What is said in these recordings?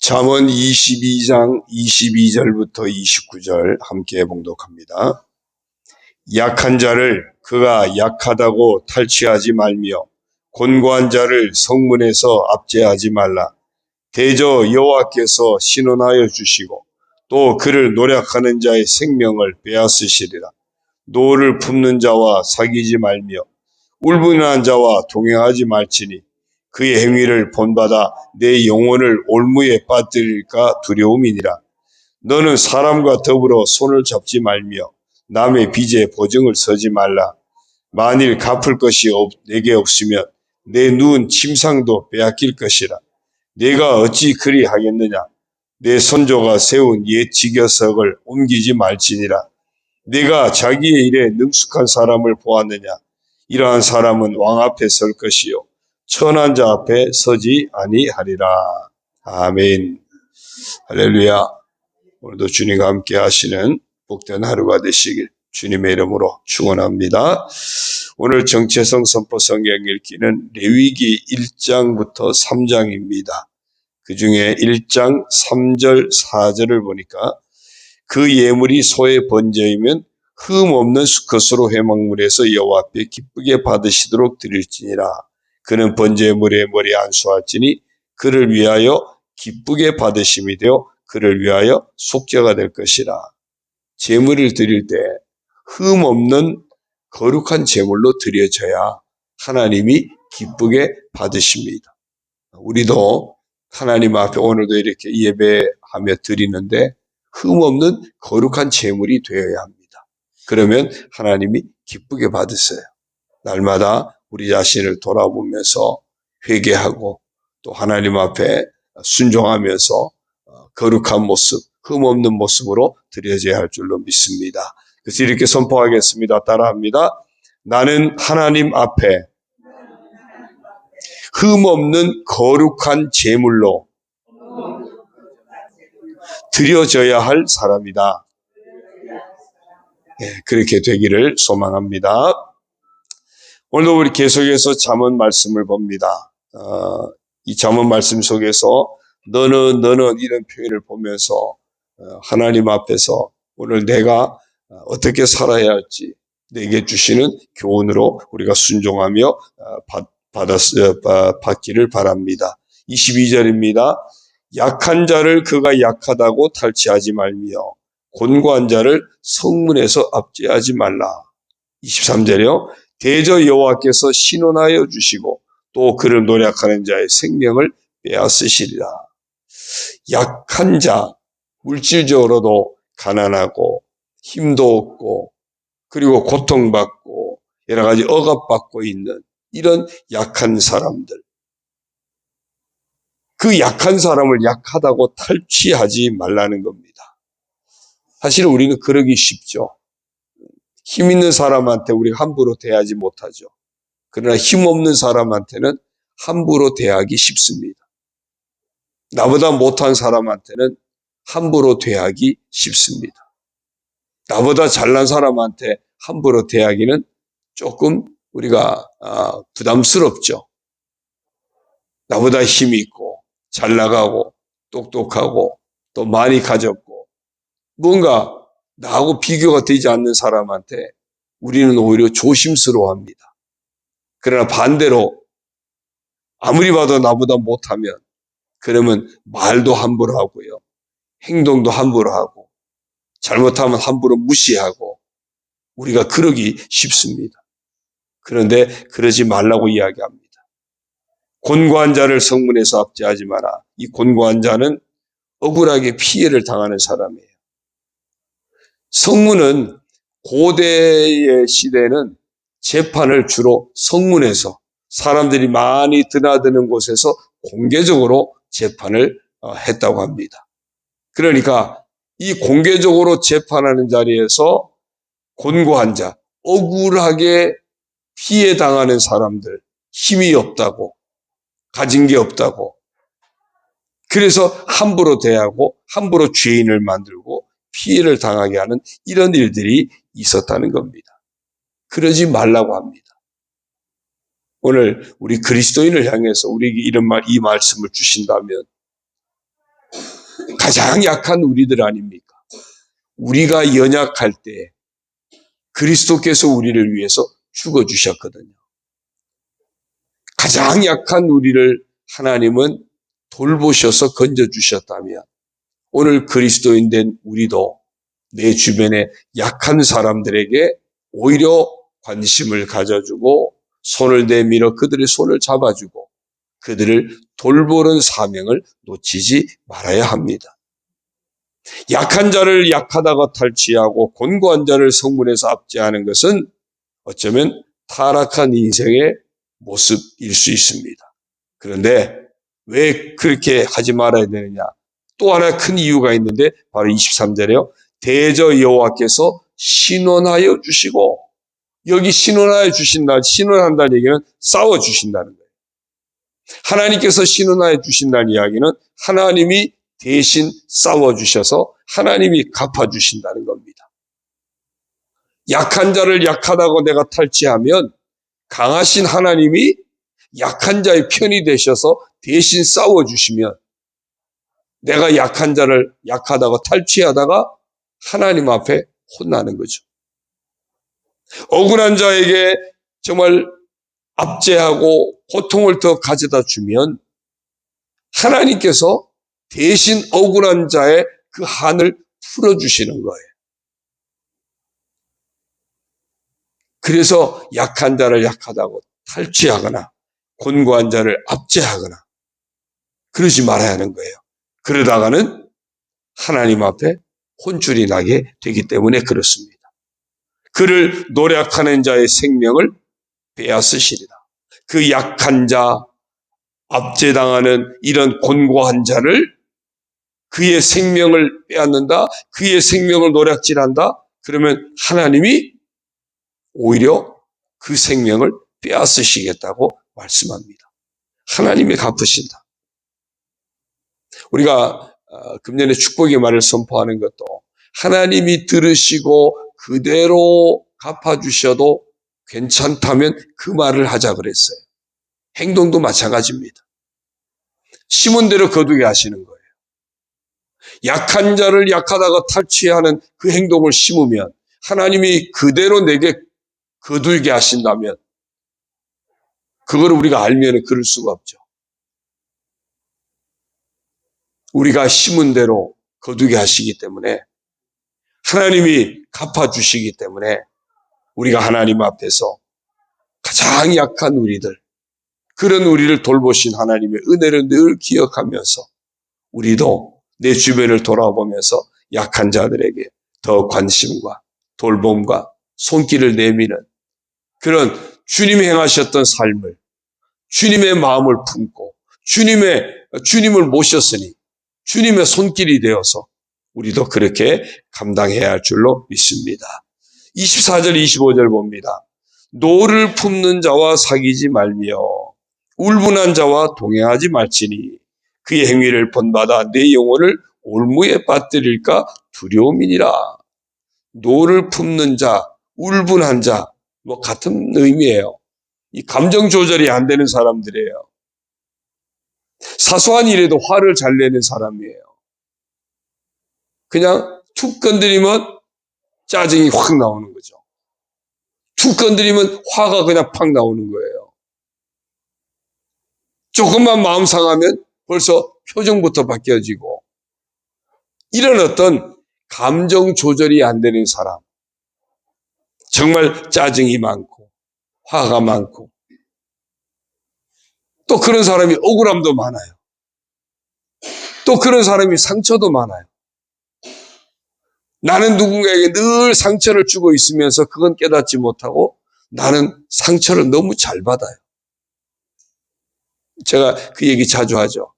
잠언 22장 22절부터 29절 함께 봉독합니다. 약한 자를 그가 약하다고 탈취하지 말며 곤고한 자를 성문에서 압제하지 말라. 대저 여호와께서 신원하여 주시고 또 그를 노략하는 자의 생명을 빼앗으시리라. 노를 품는 자와 사귀지 말며 울분한 자와 동행하지 말지니 그의 행위를 본받아 내 영혼을 올무에 빠뜨릴까 두려움이니라. 너는 사람과 더불어 손을 잡지 말며 남의 빚에 보증을 서지 말라. 만일 갚을 것이 내게 없으면 내 누운 침상도 빼앗길 것이라. 내가 어찌 그리 하겠느냐. 내 선조가 세운 옛 지겨석을 옮기지 말지니라. 내가 자기의 일에 능숙한 사람을 보았느냐. 이러한 사람은 왕 앞에 설 것이요 천한 자 앞에 서지 아니하리라. 아멘. 할렐루야. 오늘도 주님과 함께 하시는 복된 하루가 되시길 주님의 이름으로 축원합니다. 오늘 정체성 선포 성경 읽기는 레위기 1장부터 3장입니다. 그 중에 1장 3절 4절을 보니까 그 예물이 소의 번제이면 흠 없는 수컷으로 회막물에서 여호와 앞에 기쁘게 받으시도록 드릴지니라. 그는 번제물의 머리에 안수할지니 그를 위하여 기쁘게 받으심이 되어 그를 위하여 속죄가 될 것이라. 제물을 드릴 때 흠 없는 거룩한 제물로 드려져야 하나님이 기쁘게 받으십니다. 우리도 하나님 앞에 오늘도 이렇게 예배하며 드리는데 흠 없는 거룩한 제물이 되어야 합니다. 그러면 하나님이 기쁘게 받으세요. 날마다 우리 자신을 돌아보면서 회개하고 또 하나님 앞에 순종하면서 거룩한 모습, 흠 없는 모습으로 드려져야 할 줄로 믿습니다. 그래서 이렇게 선포하겠습니다. 따라합니다. 나는 하나님 앞에 흠 없는 거룩한 제물로 드려져야 할 사람이다. 네, 그렇게 되기를 소망합니다. 오늘도 우리 계속해서 잠언 말씀을 봅니다. 이 잠언 말씀 속에서 너는 이런 표현을 보면서 하나님 앞에서 오늘 내가 어떻게 살아야 할지 내게 주시는 교훈으로 우리가 순종하며 받기를 바랍니다. 22절입니다. 약한 자를 그가 약하다고 탈취하지 말며 곤고한 자를 성문에서 압제하지 말라. 23절이요. 대저 여호와께서 신원하여 주시고 또 그를 노략하는 자의 생명을 빼앗으시리라. 약한 자, 물질적으로도 가난하고 힘도 없고 그리고 고통받고 여러 가지 억압받고 있는 이런 약한 사람들. 그 약한 사람을 약하다고 탈취하지 말라는 겁니다. 사실 우리는 그러기 쉽죠. 힘 있는 사람한테 우리가 함부로 대하지 못하죠. 그러나 힘없는 사람한테는 함부로 대하기 쉽습니다. 나보다 못한 사람한테는 함부로 대하기 쉽습니다. 나보다 잘난 사람한테 함부로 대하기는 조금 우리가 부담스럽죠. 나보다 힘이 있고 잘 나가고 똑똑하고 또 많이 가졌고 뭔가 나하고 비교가 되지 않는 사람한테 우리는 오히려 조심스러워합니다. 그러나 반대로 아무리 봐도 나보다 못하면 그러면 말도 함부로 하고요. 행동도 함부로 하고 잘못하면 함부로 무시하고 우리가 그러기 쉽습니다. 그런데 그러지 말라고 이야기합니다. 곤고한 자를 성문에서 압제하지 마라. 이 곤고한 자는 억울하게 피해를 당하는 사람이에요. 성문은 고대의 시대는 재판을 주로 성문에서 사람들이 많이 드나드는 곳에서 공개적으로 재판을 했다고 합니다. 그러니까 이 공개적으로 재판하는 자리에서 곤고한 자, 억울하게 피해 당하는 사람들, 힘이 없다고, 가진 게 없다고, 그래서 함부로 대하고 함부로 죄인을 만들고 피해를 당하게 하는 이런 일들이 있었다는 겁니다. 그러지 말라고 합니다. 오늘 우리 그리스도인을 향해서 우리에게 이 말씀을 주신다면 가장 약한 우리들 아닙니까? 우리가 연약할 때 그리스도께서 우리를 위해서 죽어주셨거든요. 가장 약한 우리를 하나님은 돌보셔서 건져주셨다면 오늘 그리스도인 된 우리도 내 주변에 약한 사람들에게 오히려 관심을 가져주고 손을 내밀어 그들의 손을 잡아주고 그들을 돌보는 사명을 놓치지 말아야 합니다. 약한 자를 약하다고 탈취하고 곤고한 자를 성문에서 압제하는 것은 어쩌면 타락한 인생의 모습일 수 있습니다. 그런데 왜 그렇게 하지 말아야 되느냐? 또 하나 큰 이유가 있는데 바로 23절에요. 대저 여호와께서 신원하여 주시고, 여기 신원하여 주신다, 신원한다는 얘기는 싸워 주신다는 거예요. 하나님께서 신원하여 주신다는 이야기는 하나님이 대신 싸워 주셔서 하나님이 갚아 주신다는 겁니다. 약한 자를 약하다고 내가 탈취하면 강하신 하나님이 약한 자의 편이 되셔서 대신 싸워 주시면 내가 약한 자를 약하다고 탈취하다가 하나님 앞에 혼나는 거죠. 억울한 자에게 정말 압제하고 고통을 더 가져다 주면 하나님께서 대신 억울한 자의 그 한을 풀어주시는 거예요. 그래서 약한 자를 약하다고 탈취하거나 곤고한 자를 압제하거나 그러지 말아야 하는 거예요. 그러다가는 하나님 앞에 혼쭐이 나게 되기 때문에 그렇습니다. 그를 노력하는 자의 생명을 빼앗으시리라. 그 약한 자, 압제당하는 이런 곤고한 자를 그의 생명을 빼앗는다, 그의 생명을 노략질한다, 그러면 하나님이 오히려 그 생명을 빼앗으시겠다고 말씀합니다. 하나님이 갚으신다. 우리가 금년에 축복의 말을 선포하는 것도 하나님이 들으시고 그대로 갚아주셔도 괜찮다면 그 말을 하자 그랬어요. 행동도 마찬가지입니다. 심은 대로 거두게 하시는 거예요. 약한 자를 약하다가 탈취하는 그 행동을 심으면 하나님이 그대로 내게 거두게 하신다면 그걸 우리가 알면 그럴 수가 없죠. 우리가 심은 대로 거두게 하시기 때문에 하나님이 갚아주시기 때문에 우리가 하나님 앞에서 가장 약한 우리들, 그런 우리를 돌보신 하나님의 은혜를 늘 기억하면서 우리도 내 주변을 돌아보면서 약한 자들에게 더 관심과 돌봄과 손길을 내미는 그런 주님이 행하셨던 삶을 주님의 마음을 품고 주님을 모셨으니 주님의 손길이 되어서 우리도 그렇게 감당해야 할 줄로 믿습니다. 24절 25절 봅니다. 노를 품는 자와 사귀지 말며 울분한 자와 동행하지 말지니 그의 행위를 본받아 내 영혼을 올무에 빠뜨릴까 두려움이니라. 노를 품는 자, 울분한 자, 같은 의미예요. 이 감정 조절이 안 되는 사람들이에요. 사소한 일에도 화를 잘 내는 사람이에요. 그냥 툭 건드리면 짜증이 확 나오는 거죠. 툭 건드리면 화가 그냥 팍 나오는 거예요. 조금만 마음 상하면 벌써 표정부터 바뀌어지고 이런 어떤 감정 조절이 안 되는 사람, 정말 짜증이 많고 화가 많고 또 그런 사람이 억울함도 많아요. 또 그런 사람이 상처도 많아요. 나는 누군가에게 늘 상처를 주고 있으면서 그건 깨닫지 못하고 나는 상처를 너무 잘 받아요. 제가 그 얘기 자주 하죠.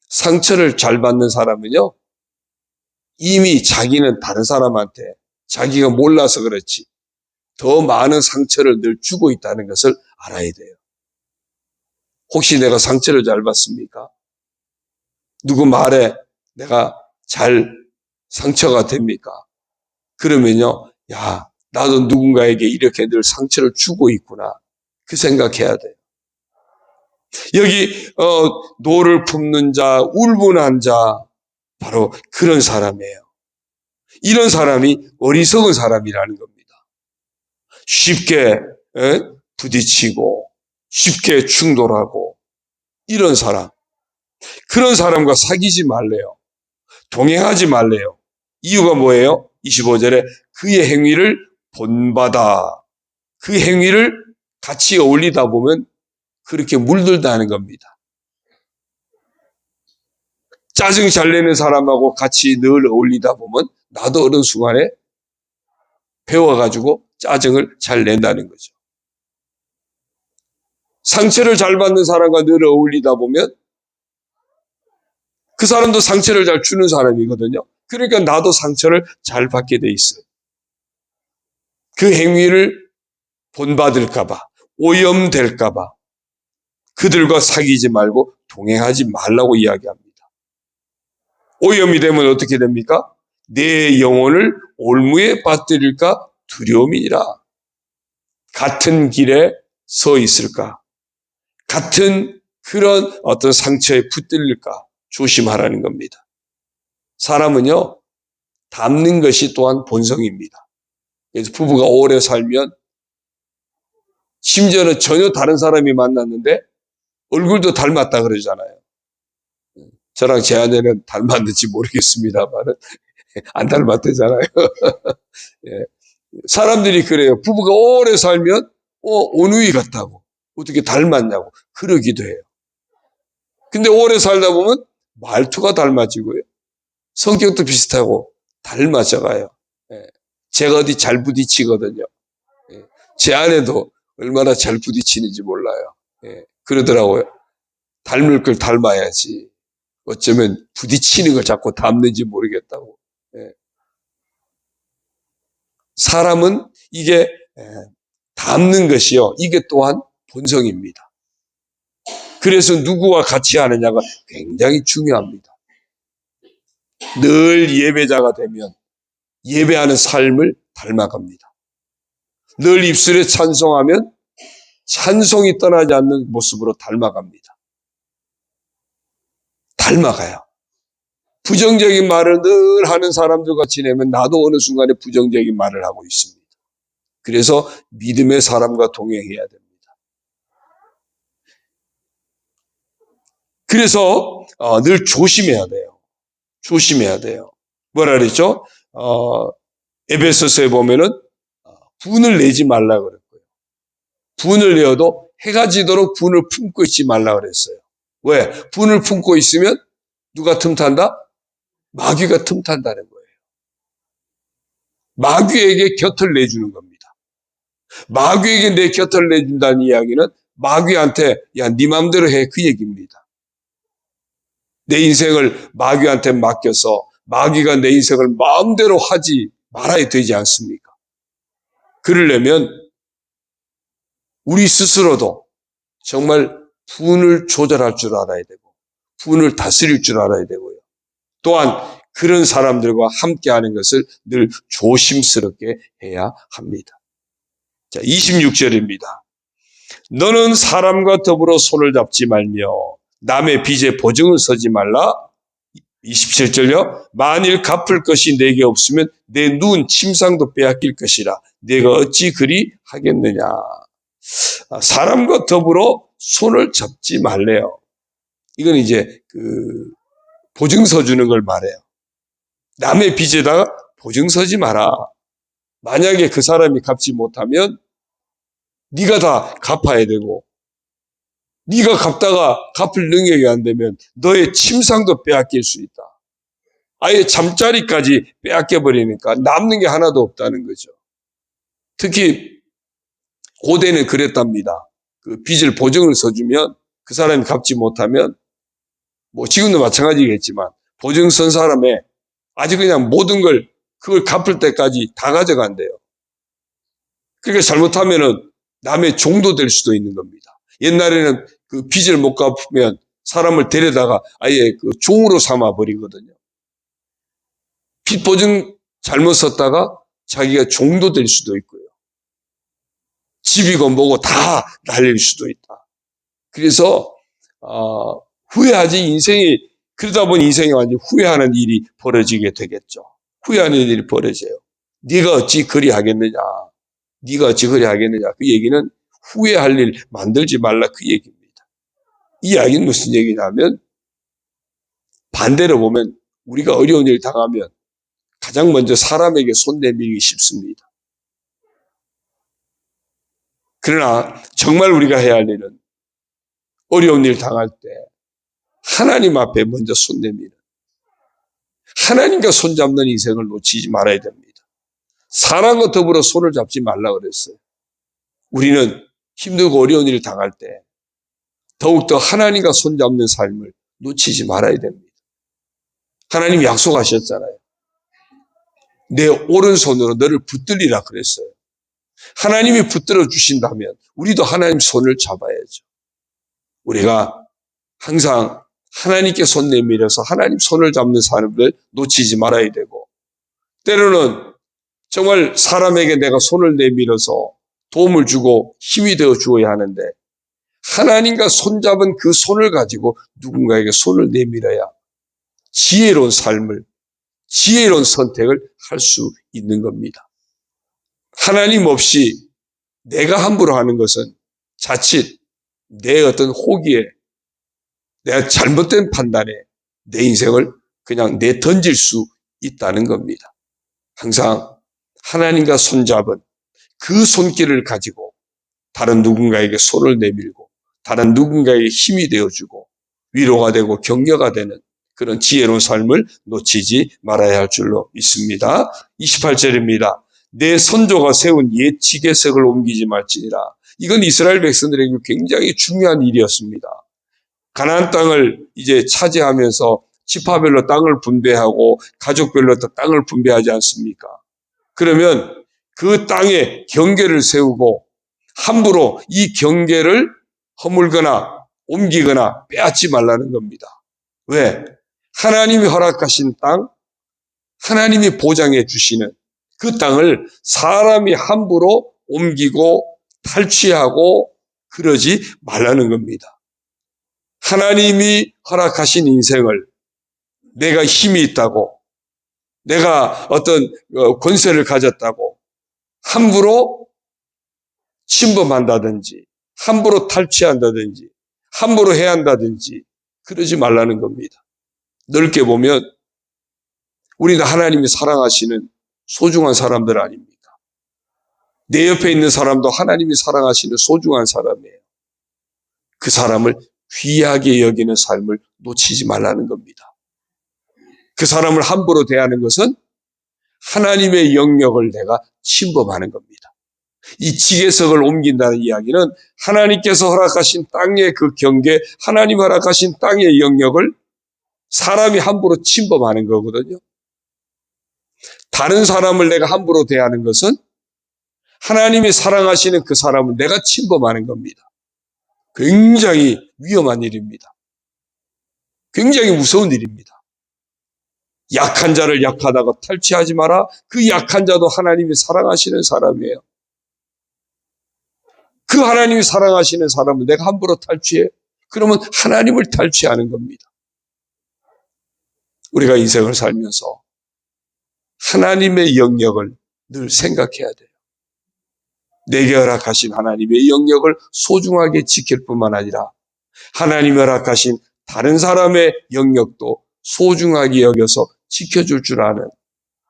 상처를 잘 받는 사람은요, 이미 자기는 다른 사람한테 자기가 몰라서 그렇지 더 많은 상처를 늘 주고 있다는 것을 알아야 돼요. 혹시 내가 상처를 잘 받습니까? 누구 말에 내가 잘 상처가 됩니까? 그러면요, 야, 나도 누군가에게 이렇게 늘 상처를 주고 있구나. 그 생각해야 돼요. 여기 노를 품는 자, 울분한 자, 바로 그런 사람이에요. 이런 사람이 어리석은 사람이라는 겁니다. 쉽게 부딪히고 쉽게 충돌하고 이런 사람. 그런 사람과 사귀지 말래요. 동행하지 말래요. 이유가 뭐예요? 25절에 그의 행위를 본받아. 그 행위를 같이 어울리다 보면 그렇게 물들다는 겁니다. 짜증 잘 내는 사람하고 같이 늘 어울리다 보면 나도 어느 순간에 배워가지고 짜증을 잘 낸다는 거죠. 상처를 잘 받는 사람과 늘 어울리다 보면 그 사람도 상처를 잘 주는 사람이거든요. 그러니까 나도 상처를 잘 받게 돼 있어요. 그 행위를 본받을까봐, 오염될까봐 그들과 사귀지 말고 동행하지 말라고 이야기합니다. 오염이 되면 어떻게 됩니까? 내 영혼을 올무에 빠뜨릴까 두려움이니라. 같은 길에 서 있을까? 같은 그런 어떤 상처에 붙들릴까? 조심하라는 겁니다. 사람은요, 닮는 것이 또한 본성입니다. 그래서 부부가 오래 살면 심지어는 전혀 다른 사람이 만났는데 얼굴도 닮았다 그러잖아요. 저랑 제 아내는 닮았는지 모르겠습니다만 안 닮았대잖아요. 예. 사람들이 그래요. 부부가 오래 살면 온누이 같다고. 어떻게 닮았냐고 그러기도 해요. 근데 오래 살다 보면 말투가 닮아지고요. 성격도 비슷하고 닮아져가요. 예. 제가 어디 잘 부딪히거든요. 예. 제 아내도 얼마나 잘 부딪히는지 몰라요. 예. 그러더라고요. 닮을 걸 닮아야지. 어쩌면 부딪히는 걸 자꾸 닮는지 모르겠다고. 예. 사람은 이게 닮는 것이요. 이게 또한 본성입니다. 그래서 누구와 같이 하느냐가 굉장히 중요합니다. 늘 예배자가 되면 예배하는 삶을 닮아갑니다. 늘 입술에 찬송하면 찬송이 떠나지 않는 모습으로 닮아갑니다. 닮아가요. 부정적인 말을 늘 하는 사람들과 지내면 나도 어느 순간에 부정적인 말을 하고 있습니다. 그래서 믿음의 사람과 동행해야 됩니다. 그래서 늘 조심해야 돼요. 조심해야 돼요. 뭐라 그랬죠? 에베소서에 보면은 분을 내지 말라 그랬고요. 분을 내어도 해가 지도록 분을 품고 있지 말라 그랬어요. 왜? 분을 품고 있으면 누가 틈탄다? 마귀가 틈탄다는 거예요. 마귀에게 곁을 내주는 겁니다. 마귀에게 내 곁을 내준다는 이야기는 마귀한테 야, 네 맘대로 해 그 얘기입니다. 내 인생을 마귀한테 맡겨서 마귀가 내 인생을 마음대로 하지 말아야 되지 않습니까? 그러려면 우리 스스로도 정말 분을 조절할 줄 알아야 되고 분을 다스릴 줄 알아야 되고요. 또한 그런 사람들과 함께하는 것을 늘 조심스럽게 해야 합니다. 자, 26절입니다. 너는 사람과 더불어 손을 잡지 말며 남의 빚에 보증을 서지 말라. 27절요. 만일 갚을 것이 내게 없으면 내 누운 침상도 빼앗길 것이라. 내가 어찌 그리 하겠느냐. 사람과 더불어 손을 잡지 말래요. 이건 이제 보증서 주는 걸 말해요. 남의 빚에다가 보증서지 마라. 만약에 그 사람이 갚지 못하면 네가 다 갚아야 되고 네가 갚다가 갚을 능력이 안 되면 너의 침상도 빼앗길 수 있다. 아예 잠자리까지 빼앗겨 버리니까 남는 게 하나도 없다는 거죠. 특히 고대는 그랬답니다. 그 빚을 보증을 서주면 그 사람이 갚지 못하면 뭐 지금도 마찬가지겠지만 보증 선 사람의 아주 그냥 모든 걸 그걸 갚을 때까지 다 가져간대요. 그러니까 잘못하면은 남의 종도 될 수도 있는 겁니다. 옛날에는 그 빚을 못 갚으면 사람을 데려다가 아예 그 종으로 삼아 버리거든요. 빚 보증 잘못 썼다가 자기가 종도 될 수도 있고요. 집이고 뭐고 다 날릴 수도 있다. 그래서 후회하지 인생이 그러다 보니 인생에 완전히 후회하는 일이 벌어지게 되겠죠. 후회하는 일이 벌어져요. 네가 어찌 그리 하겠느냐. 네가 어찌 그리 하겠느냐. 그 얘기는 후회할 일 만들지 말라 그 얘기입니다. 이 이야기는 무슨 얘기냐면 반대로 보면 우리가 어려운 일 당하면 가장 먼저 사람에게 손 내밀기 쉽습니다. 그러나 정말 우리가 해야 할 일은 어려운 일 당할 때 하나님 앞에 먼저 손 내미는, 하나님과 손잡는 인생을 놓치지 말아야 됩니다. 사람과 더불어 손을 잡지 말라 그랬어요. 우리는 힘들고 어려운 일을 당할 때 더욱더 하나님과 손잡는 삶을 놓치지 말아야 됩니다. 하나님이 약속하셨잖아요. 내 오른손으로 너를 붙들리라 그랬어요. 하나님이 붙들어 주신다면 우리도 하나님 손을 잡아야죠. 우리가 항상 하나님께 손 내밀어서 하나님 손을 잡는 삶을 놓치지 말아야 되고, 때로는 정말 사람에게 내가 손을 내밀어서 도움을 주고 힘이 되어 주어야 하는데 하나님과 손잡은 그 손을 가지고 누군가에게 손을 내밀어야 지혜로운 삶을, 지혜로운 선택을 할 수 있는 겁니다. 하나님 없이 내가 함부로 하는 것은 자칫 내 어떤 호기에, 내가 잘못된 판단에 내 인생을 그냥 내던질 수 있다는 겁니다. 항상 하나님과 손잡은 그 손길을 가지고 다른 누군가에게 손을 내밀고 다른 누군가에게 힘이 되어주고 위로가 되고 격려가 되는 그런 지혜로운 삶을 놓치지 말아야 할 줄로 믿습니다. 28절입니다. 내 선조가 세운 옛 지게석을 옮기지 말지니라. 이건 이스라엘 백성들에게 굉장히 중요한 일이었습니다. 가나안 땅을 이제 차지하면서 지파별로 땅을 분배하고 가족별로 또 땅을 분배하지 않습니까? 그러면 그 땅에 경계를 세우고 함부로 이 경계를 허물거나 옮기거나 빼앗지 말라는 겁니다. 왜? 하나님이 허락하신 땅, 하나님이 보장해 주시는 그 땅을 사람이 함부로 옮기고 탈취하고 그러지 말라는 겁니다. 하나님이 허락하신 인생을 내가 힘이 있다고, 내가 어떤 권세를 가졌다고 함부로 침범한다든지 함부로 탈취한다든지 함부로 해한다든지 그러지 말라는 겁니다. 넓게 보면 우리는 하나님이 사랑하시는 소중한 사람들 아닙니까? 내 옆에 있는 사람도 하나님이 사랑하시는 소중한 사람이에요. 그 사람을 귀하게 여기는 삶을 놓치지 말라는 겁니다. 그 사람을 함부로 대하는 것은 하나님의 영역을 내가 침범하는 겁니다. 이 지게석을 옮긴다는 이야기는 하나님께서 허락하신 땅의 그 경계, 하나님 허락하신 땅의 영역을 사람이 함부로 침범하는 거거든요. 다른 사람을 내가 함부로 대하는 것은 하나님이 사랑하시는 그 사람을 내가 침범하는 겁니다. 굉장히 위험한 일입니다. 굉장히 무서운 일입니다. 약한 자를 약하다고 탈취하지 마라. 그 약한 자도 하나님이 사랑하시는 사람이에요. 그 하나님이 사랑하시는 사람을 내가 함부로 탈취해? 그러면 하나님을 탈취하는 겁니다. 우리가 인생을 살면서 하나님의 영역을 늘 생각해야 돼요. 내게 허락하신 하나님의 영역을 소중하게 지킬 뿐만 아니라 하나님이 허락하신 다른 사람의 영역도 소중하게 여겨서 지켜줄 줄 아는,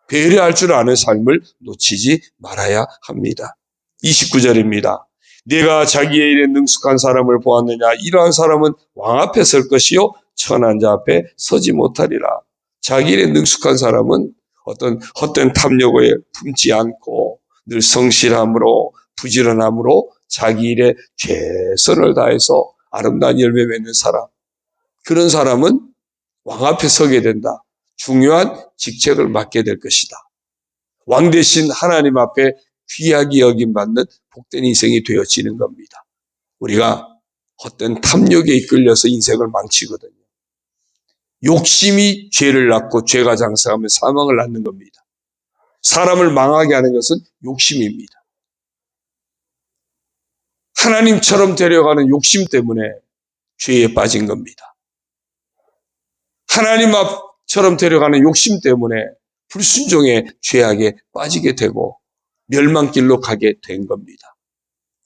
배려할 줄 아는 삶을 놓치지 말아야 합니다. 29절입니다. 네가 자기의 일에 능숙한 사람을 보았느냐? 이러한 사람은 왕 앞에 설 것이요 천한 자 앞에 서지 못하리라. 자기 일에 능숙한 사람은 어떤 헛된 탐욕에 품지 않고 늘 성실함으로 부지런함으로 자기 일에 최선을 다해서 아름다운 열매 맺는 사람, 그런 사람은 왕 앞에 서게 된다. 중요한 직책을 맡게 될 것이다. 왕 대신 하나님 앞에 귀하게 여김받는 복된 인생이 되어지는 겁니다. 우리가 헛된 탐욕에 이끌려서 인생을 망치거든요. 욕심이 죄를 낳고 죄가 장성하면 사망을 낳는 겁니다. 사람을 망하게 하는 것은 욕심입니다. 하나님처럼 되려가는 욕심 때문에 죄에 빠진 겁니다. 하나님 앞처럼 데려가는 욕심 때문에 불순종의 죄악에 빠지게 되고 멸망길로 가게 된 겁니다.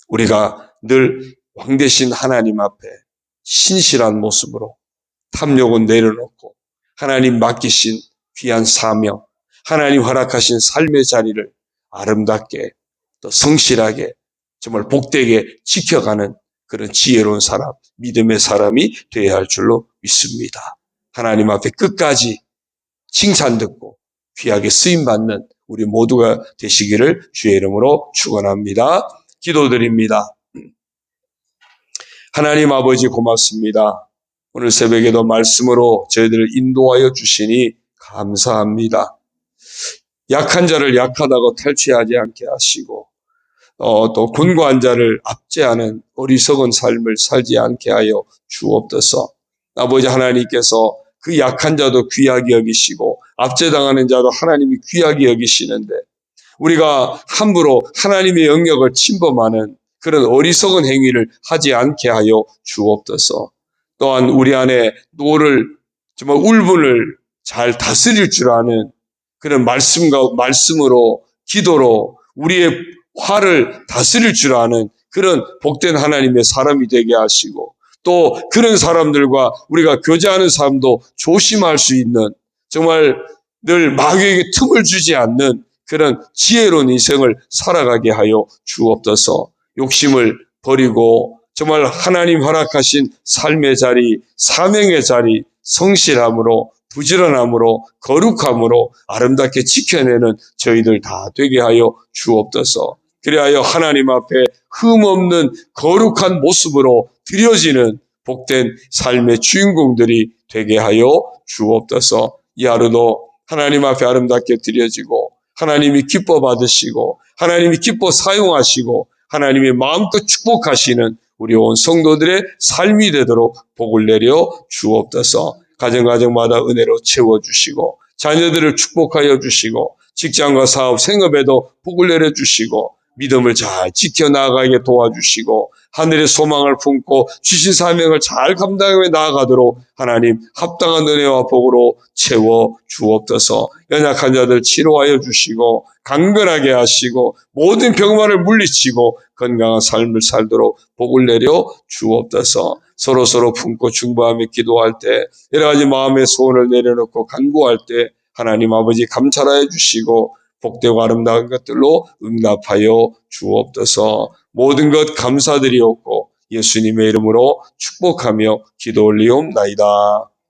우리가 늘 왕되신 하나님 앞에 신실한 모습으로 탐욕은 내려놓고 하나님 맡기신 귀한 사명, 하나님 허락하신 삶의 자리를 아름답게 또 성실하게 정말 복되게 지켜가는 그런 지혜로운 사람, 믿음의 사람이 되어야 할 줄로 믿습니다. 하나님 앞에 끝까지 칭찬 듣고 귀하게 쓰임받는 우리 모두가 되시기를 주의 이름으로 축원합니다. 기도드립니다. 하나님 아버지 고맙습니다. 오늘 새벽에도 말씀으로 저희들을 인도하여 주시니 감사합니다. 약한 자를 약하다고 탈취하지 않게 하시고 또 곤고한 자를 압제하는 어리석은 삶을 살지 않게 하여 주옵소서. 아버지 하나님께서 그 약한 자도 귀하게 여기시고 압제당하는 자도 하나님이 귀하게 여기시는데 우리가 함부로 하나님의 영역을 침범하는 그런 어리석은 행위를 하지 않게 하여 주옵소서. 또한 우리 안에 노를 정말 울분을 잘 다스릴 줄 아는 그런 말씀으로 기도로 우리의 화를 다스릴 줄 아는 그런 복된 하나님의 사람이 되게 하시고 또 그런 사람들과 우리가 교제하는 사람도 조심할 수 있는 정말 늘 마귀에게 틈을 주지 않는 그런 지혜로운 인생을 살아가게 하여 주옵소서. 욕심을 버리고 정말 하나님 허락하신 삶의 자리, 사명의 자리, 성실함으로 부지런함으로 거룩함으로 아름답게 지켜내는 저희들 다 되게 하여 주옵소서. 그리하여 하나님 앞에 흠없는 거룩한 모습으로 드려지는 복된 삶의 주인공들이 되게 하여 주옵소서. 이 하루도 하나님 앞에 아름답게 드려지고 하나님이 기뻐 받으시고 하나님이 기뻐 사용하시고 하나님이 마음껏 축복하시는 우리 온 성도들의 삶이 되도록 복을 내려 주옵소서. 가정마다 은혜로 채워주시고 자녀들을 축복하여 주시고 직장과 사업, 생업에도 복을 내려주시고 믿음을 잘 지켜나가게 도와주시고 하늘의 소망을 품고 주신 사명을 잘 감당하며 나아가도록 하나님 합당한 은혜와 복으로 채워 주옵소서. 연약한 자들 치료하여 주시고 강건하게 하시고 모든 병만을 물리치고 건강한 삶을 살도록 복을 내려 주옵소서. 서로 품고 중보하며 기도할 때 여러 가지 마음의 소원을 내려놓고 간구할 때 하나님 아버지 감찰하여 주시고 복되고 아름다운 것들로 응답하여 주옵소서. 모든 것 감사드리옵고 예수님의 이름으로 축복하며 기도 올리옵나이다.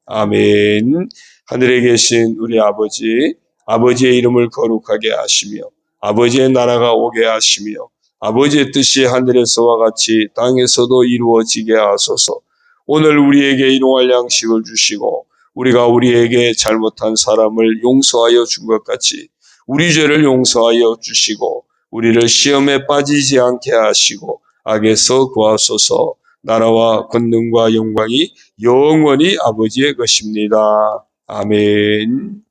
아멘. 하늘에 계신 우리 아버지, 아버지의 이름을 거룩하게 하시며 아버지의 나라가 오게 하시며 아버지의 뜻이 하늘에서와 같이 땅에서도 이루어지게 하소서. 오늘 우리에게 일용할 양식을 주시고 우리가 우리에게 잘못한 사람을 용서하여 준 것 같이 우리 죄를 용서하여 주시고 우리를 시험에 빠지지 않게 하시고 악에서 구하소서. 나라와 권능과 영광이 영원히 아버지의 것입니다. 아멘.